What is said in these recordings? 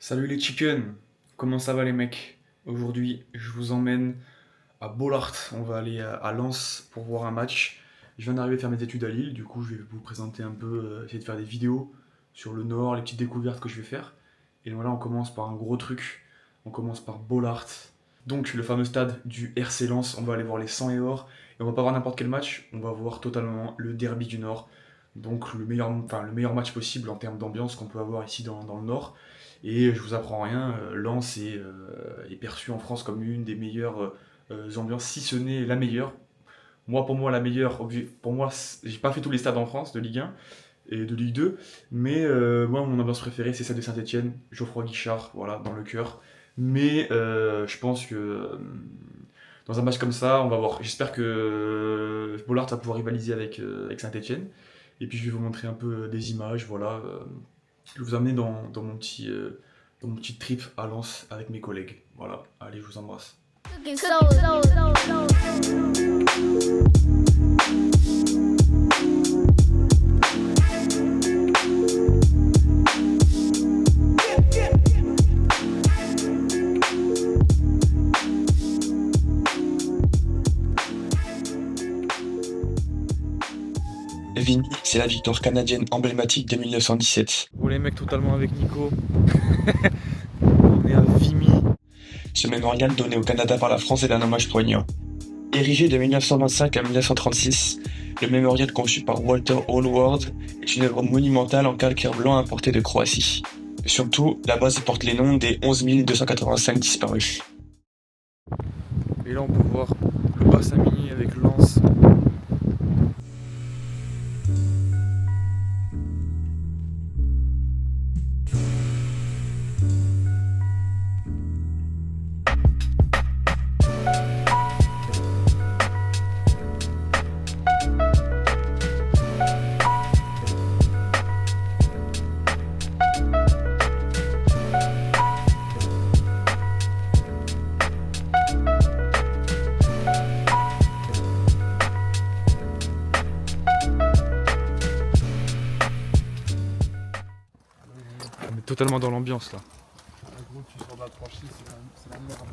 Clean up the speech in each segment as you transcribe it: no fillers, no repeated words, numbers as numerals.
Salut les chickens, comment ça va les mecs? Aujourd'hui, je vous emmène à Bollaert, on va aller à Lens pour voir un match. Je viens d'arriver à faire mes études à Lille, du coup je vais vous présenter un peu, essayer de faire des vidéos sur le Nord, les petites découvertes que je vais faire. Et voilà, on commence par un gros truc, on commence par Bollaert. Donc le fameux stade du RC Lens, on va aller voir les 100 et or. Et on va pas voir n'importe quel match, on va voir totalement le derby du Nord. Donc le meilleur match possible en termes d'ambiance qu'on peut avoir ici dans le Nord. Et je vous apprends rien, Lens est perçue en France comme une des meilleures ambiances, si ce n'est la meilleure. Pour moi, la meilleure, pour moi, j'ai pas fait tous les stades en France de Ligue 1 et de Ligue 2, mais moi, mon ambiance préférée, c'est celle de Saint-Etienne, Geoffroy Guichard, voilà, dans le cœur. Mais je pense que dans un match comme ça, on va voir. J'espère que Bollaert va pouvoir rivaliser avec Saint-Etienne. Et puis je vais vous montrer un peu des images, voilà. Je vais vous amener dans mon petit trip à Lens avec mes collègues. Voilà, allez, je vous embrasse. Vimy, c'est la victoire canadienne emblématique de 1917. Bon les mecs, totalement avec Nico. On est à Vimy. Ce mémorial donné au Canada par la France est un hommage poignant. Érigé de 1925 à 1936, le mémorial conçu par Walter Hallward est une œuvre monumentale en calcaire blanc importé de Croatie. Surtout, la base porte les noms des 11 285 disparus. Et là on peut voir le bassin minier avec Lens. On est totalement dans l'ambiance là. Gros, tu sors de la franchise, c'est la merde.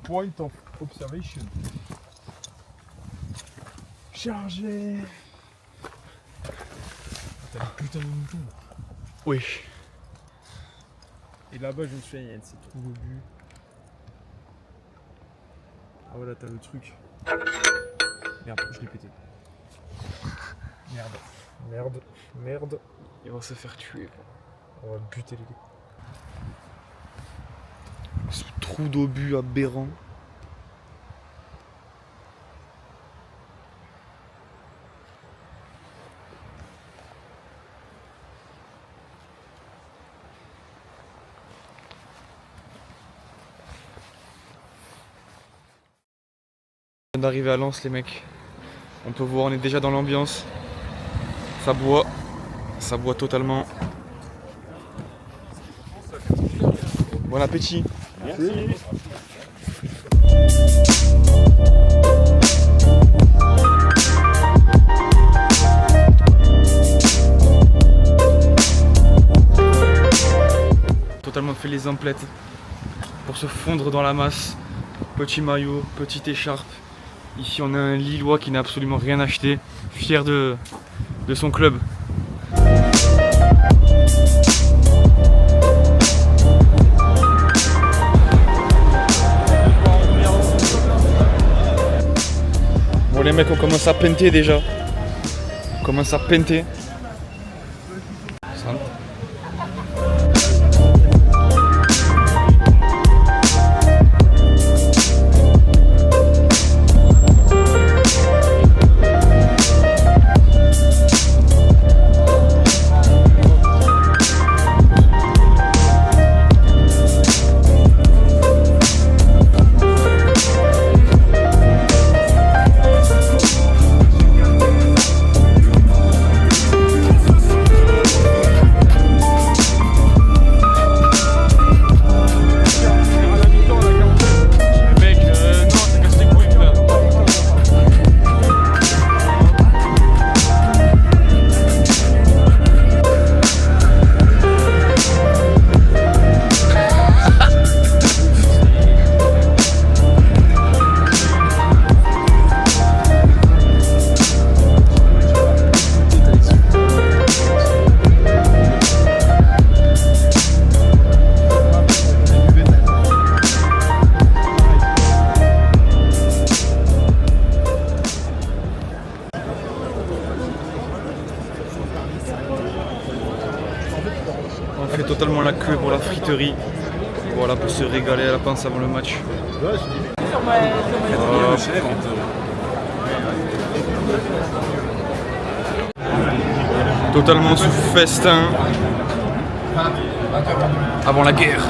Point of observation. Chargé. T'as des putains de moutons. Oui. Et là-bas, je me souviens, il y a ces trous au but. Ah voilà, t'as le truc. Merde, je l'ai pété. Merde. Il va se faire tuer. On va buter les gars. Ce trou d'obus aberrant. On vient d'arriver à Lens les mecs. On peut voir, on est déjà dans l'ambiance. Ça boit totalement. Bon appétit. Merci. Totalement fait les emplettes pour se fondre dans la masse. Petit maillot, petite écharpe. Ici on a un Lillois qui n'a absolument rien acheté, fier de son club. Bon les mecs, on commence à penter déjà. On commence à penter. fait totalement la queue pour la friterie. Voilà, pour se régaler à la pince avant le match. Voilà. Totalement sous festin avant la guerre.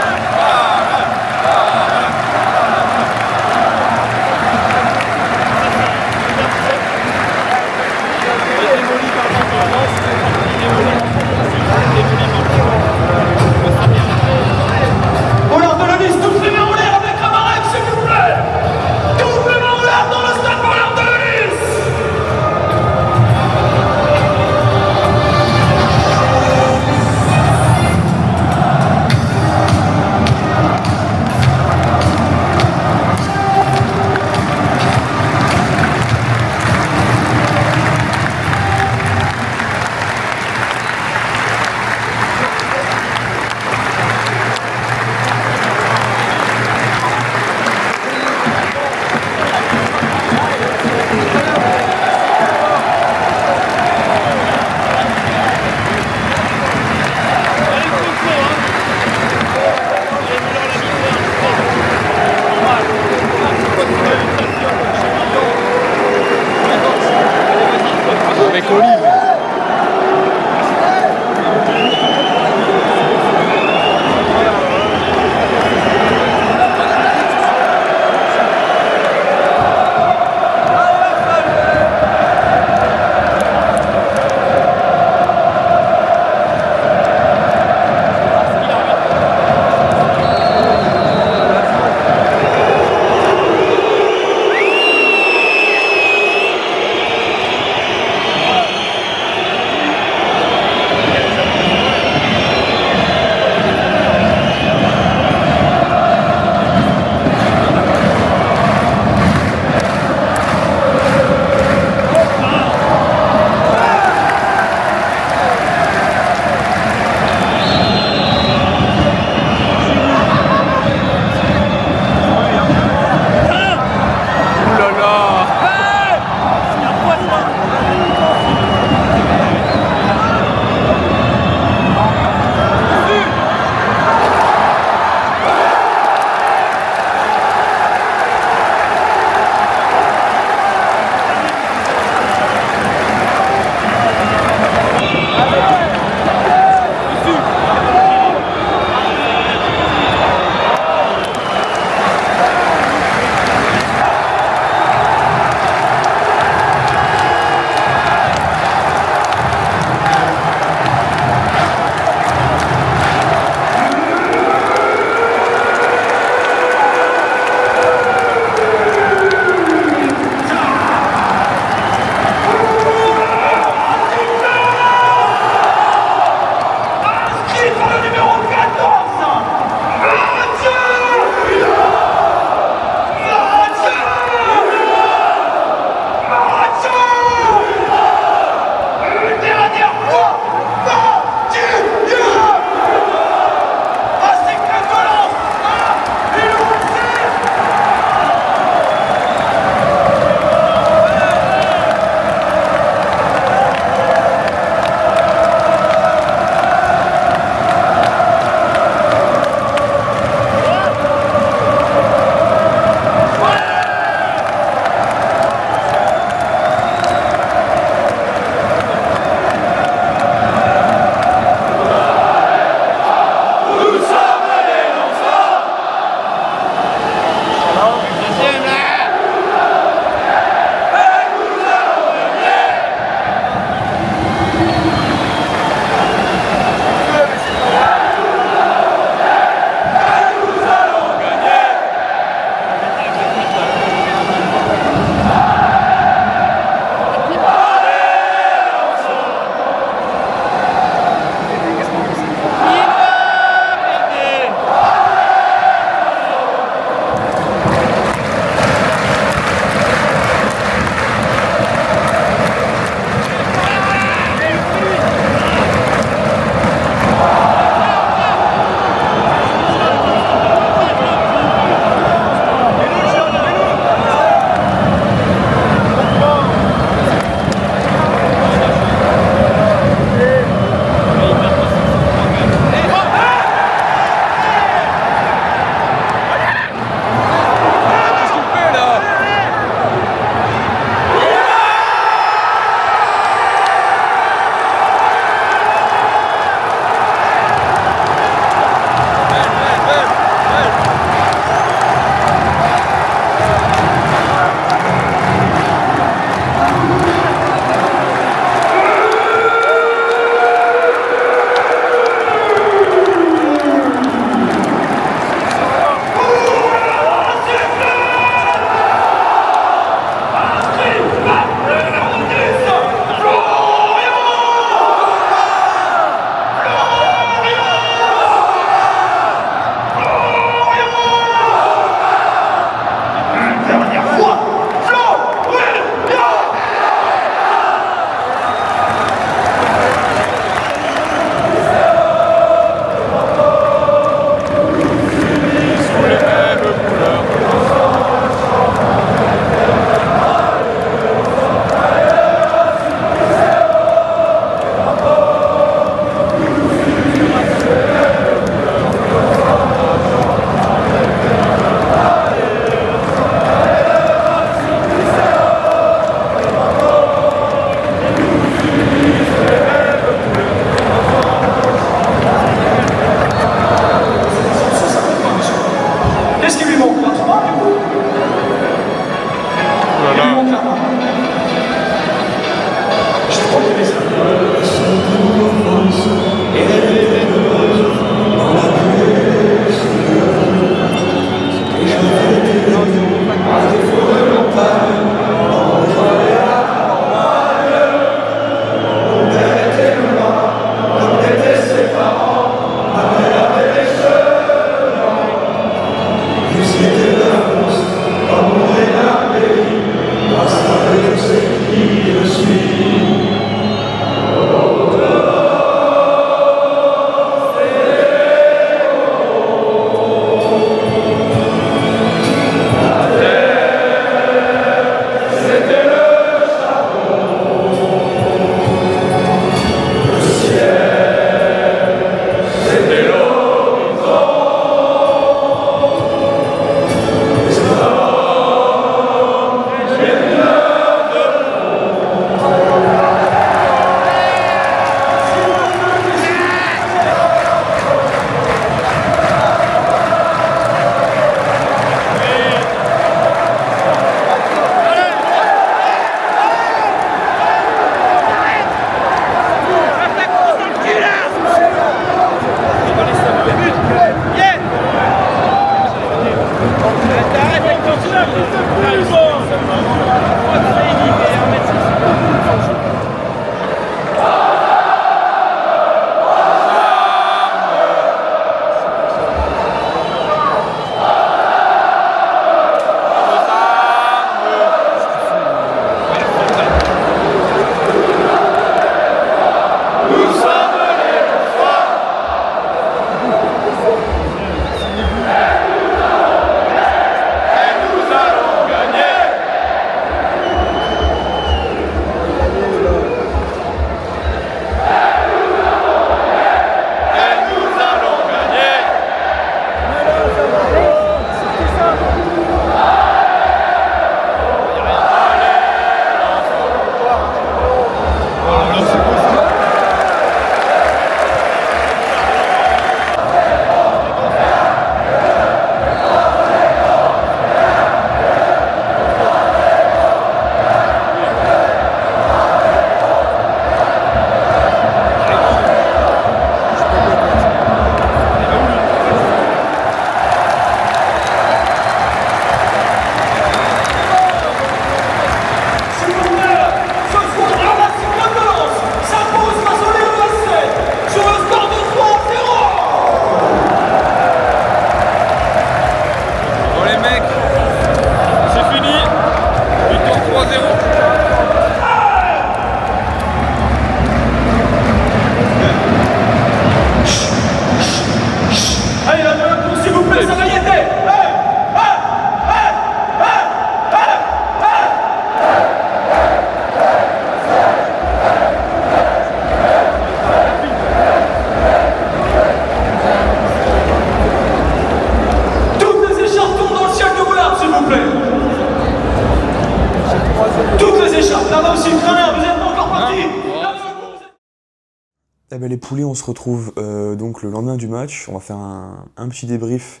on se retrouve donc le lendemain du match. On va faire un petit débrief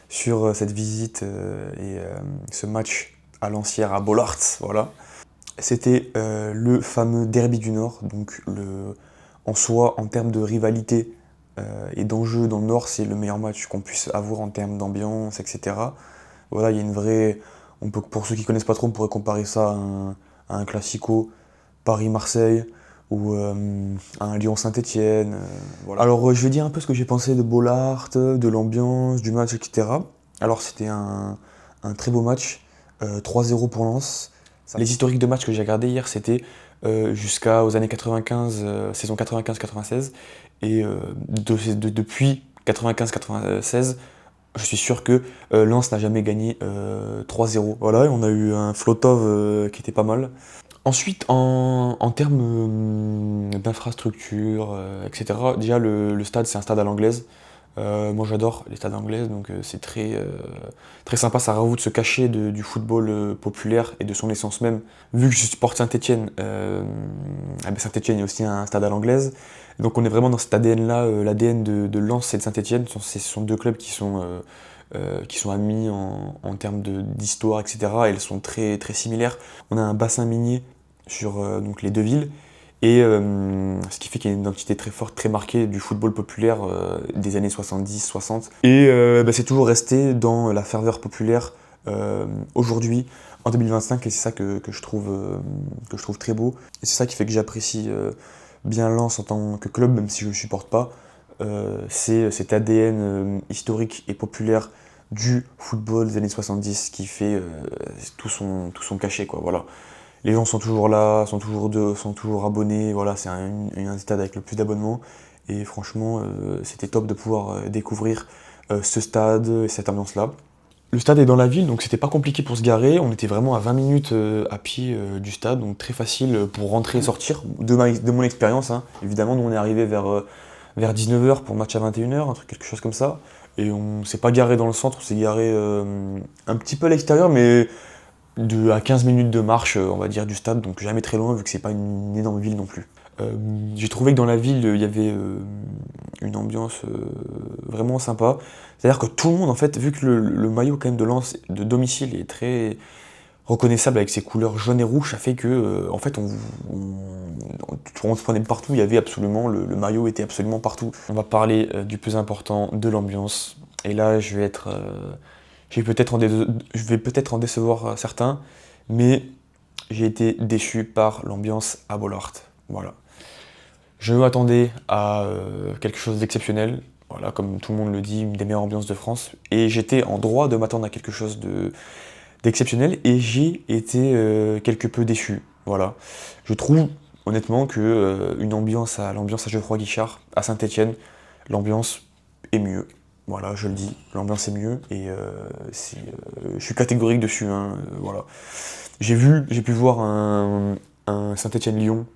sur cette visite et ce match à Lancière, à Bollaert, voilà. C'était le fameux derby du Nord, donc en soi, en termes de rivalité et d'enjeu dans le Nord, c'est le meilleur match qu'on puisse avoir en termes d'ambiance, etc. Voilà, il y a une vraie... pour ceux qui connaissent pas trop, on pourrait comparer ça à un classico Paris-Marseille ou à un Lyon-Saint-Étienne. Voilà. Alors je vais dire un peu ce que j'ai pensé de Bollaert, de l'ambiance, du match, etc. Alors c'était un très beau match, 3-0 pour Lens. Les historiques de matchs que j'ai regardés hier, c'était jusqu'aux années 95, saison 95-96. Et depuis 95-96, je suis sûr que Lens n'a jamais gagné 3-0. Voilà, et on a eu un Flotov qui était pas mal. Ensuite, en termes d'infrastructure, etc., déjà le stade, c'est un stade à l'anglaise. Moi j'adore les stades anglais, donc c'est très sympa, ça rajoute de se cacher du football populaire et de son essence même. Vu que je supporte Saint-Étienne, Saint-Étienne est aussi un stade à l'anglaise, donc on est vraiment dans cet ADN-là, l'ADN de Lens et de Saint-Étienne, ce sont deux clubs qui sont amis en termes d'histoire, etc. Et elles sont très, très similaires. On a un bassin minier sur donc les deux villes, et ce qui fait qu'il y a une identité très forte, très marquée du football populaire des années 70-60. Et c'est toujours resté dans la ferveur populaire aujourd'hui, en 2025, et c'est ça que je trouve très beau. Et c'est ça qui fait que j'apprécie bien Lens en tant que club, même si je ne le supporte pas. C'est cet ADN historique et populaire du football des années 70 qui fait tout son cachet, quoi, voilà. Les gens sont toujours là, sont toujours abonnés, voilà, c'est un stade avec le plus d'abonnements. Et franchement, c'était top de pouvoir découvrir ce stade et cette ambiance-là. Le stade est dans la ville, donc c'était pas compliqué pour se garer. On était vraiment à 20 minutes à pied du stade, donc très facile pour rentrer et sortir, de mon expérience, hein. Évidemment, nous on est arrivé vers 19h pour match à 21h, quelque chose comme ça. Et on s'est pas garé dans le centre, on s'est garé un petit peu à l'extérieur, mais à 15 minutes de marche, on va dire, du stade, donc jamais très loin vu que c'est pas une énorme ville non plus. J'ai trouvé que dans la ville, il y avait une ambiance vraiment sympa. C'est-à-dire que tout le monde, en fait, vu que le maillot quand même de Lens de domicile est très reconnaissable avec ses couleurs jaune et rouge, ça fait que, en fait, on se prenait partout, il y avait absolument, le maillot était absolument partout. On va parler du plus important, de l'ambiance. Et là, je vais peut-être en décevoir certains, mais j'ai été déçu par l'ambiance à Bollaert. Voilà. Je m'attendais à quelque chose d'exceptionnel, voilà, comme tout le monde le dit, une des meilleures ambiances de France, et j'étais en droit de m'attendre à quelque chose d'exceptionnel, et j'ai été quelque peu déçu. Voilà. Je trouve honnêtement que l'ambiance à Geoffroy Guichard, à Saint-Étienne, l'ambiance est mieux. Voilà, je le dis, l'ambiance est mieux, et je suis catégorique dessus, hein, voilà. J'ai pu voir un Saint-Étienne-Lyon,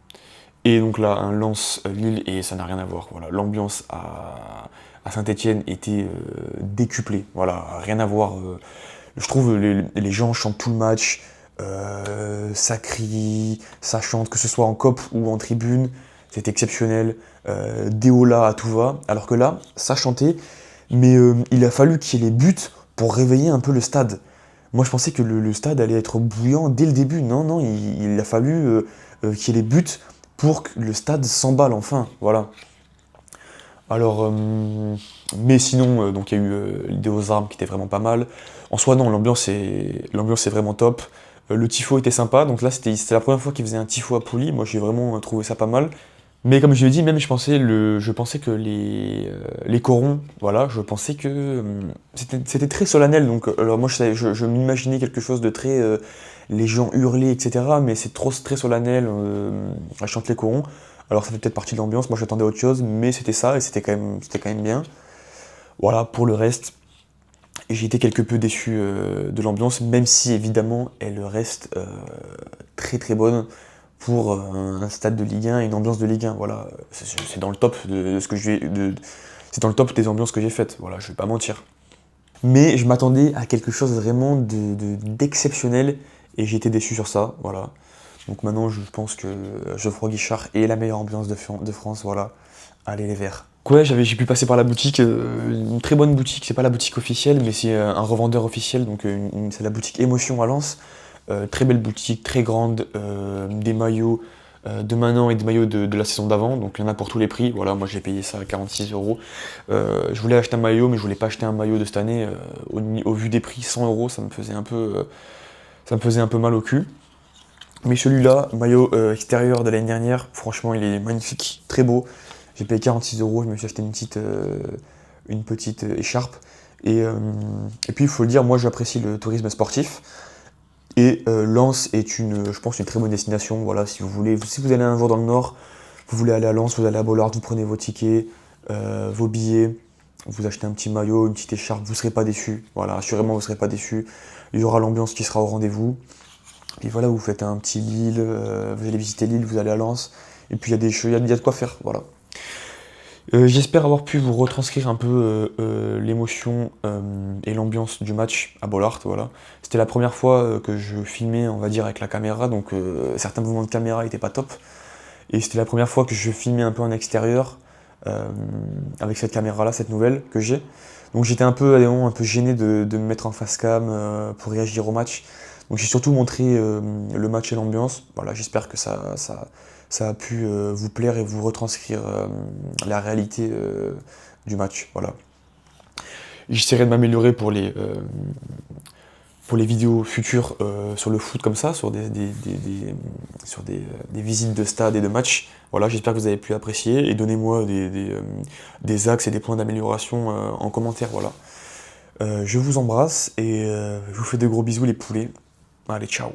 et donc là, un Lens-Lille, et ça n'a rien à voir. Voilà. L'ambiance à Saint-Étienne était décuplée, voilà, rien à voir. Je trouve les gens chantent tout le match, ça crie, ça chante, que ce soit en COP ou en tribune, c'est exceptionnel, Déola à tout va, alors que là, ça chantait, mais il a fallu qu'il y ait les buts pour réveiller un peu le stade. Moi, je pensais que le stade allait être bouillant dès le début. Non, il a fallu qu'il y ait les buts pour que le stade s'emballe enfin. Voilà. Alors, mais sinon, donc il y a eu l'idée aux armes qui était vraiment pas mal. En soi, non, l'ambiance est vraiment top. Le tifo était sympa. Donc là, c'était la première fois qu'ils faisaient un tifo à Pouli. Moi, j'ai vraiment trouvé ça pas mal. Mais comme je l'ai dit, même je pensais que les corons, voilà, je pensais que c'était très solennel. Donc, alors moi, je m'imaginais quelque chose de très, les gens hurlaient, etc. Mais c'est très solennel. À chanter les corons. Alors ça fait peut-être partie de l'ambiance. Moi, j'attendais autre chose, mais c'était ça et c'était quand même bien. Voilà, pour le reste, j'ai été quelque peu déçu de l'ambiance, même si évidemment elle reste très très bonne pour un stade de Ligue 1 et une ambiance de Ligue 1. Voilà, c'est dans le top c'est dans le top des ambiances que j'ai faites. Voilà, je vais pas mentir. Mais je m'attendais à quelque chose vraiment d'exceptionnel et j'ai été déçu sur ça. Voilà. Donc maintenant, je pense que Geoffroy Guichard est la meilleure ambiance de France. Voilà. Allez les Verts. Ouais, j'ai pu passer par la boutique, une très bonne boutique, c'est pas la boutique officielle, mais c'est un revendeur officiel, donc c'est la boutique Émotion à Lens. Très belle boutique, très grande, des maillots de maintenant et des maillots de la saison d'avant, donc il y en a pour tous les prix. Voilà, moi j'ai payé ça à 46 €. Je voulais acheter un maillot, mais je voulais pas acheter un maillot de cette année. Au vu des prix, 100 €, ça me faisait un peu mal au cul. Mais celui-là, maillot extérieur de l'année dernière, franchement il est magnifique, très beau. J'ai payé 46 €, je me suis acheté une petite écharpe. Et puis il faut le dire, moi j'apprécie le tourisme sportif. Et Lens est je pense, une très bonne destination. Voilà, si vous allez un jour dans le Nord, vous voulez aller à Lens, vous allez à Bollaert, vous prenez vos tickets, vos billets, vous achetez un petit maillot, une petite écharpe, vous ne serez pas déçus. Voilà, assurément vous ne serez pas déçus. Il y aura l'ambiance qui sera au rendez-vous. Puis voilà, vous faites un petit Lille, vous allez visiter Lille, vous allez à Lens, et puis il y a de quoi faire. Voilà. J'espère avoir pu vous retranscrire un peu l'émotion et l'ambiance du match à Bollaert, voilà. C'était la première fois que je filmais, on va dire, avec la caméra, donc certains mouvements de caméra n'étaient pas top. Et c'était la première fois que je filmais un peu en extérieur, avec cette caméra-là, cette nouvelle que j'ai. Donc j'étais à des moments un peu gêné de me mettre en face cam pour réagir au match. Donc j'ai surtout montré le match et l'ambiance. Voilà, j'espère que ça a pu vous plaire et vous retranscrire la réalité du match. Voilà. J'essaierai de m'améliorer pour les vidéos futures sur le foot comme ça, sur des visites de stade et de matchs. Voilà, j'espère que vous avez pu apprécier et donnez-moi des axes et des points d'amélioration en commentaire. Voilà. Je vous embrasse et je vous fais de gros bisous les poulets. Allez, ciao.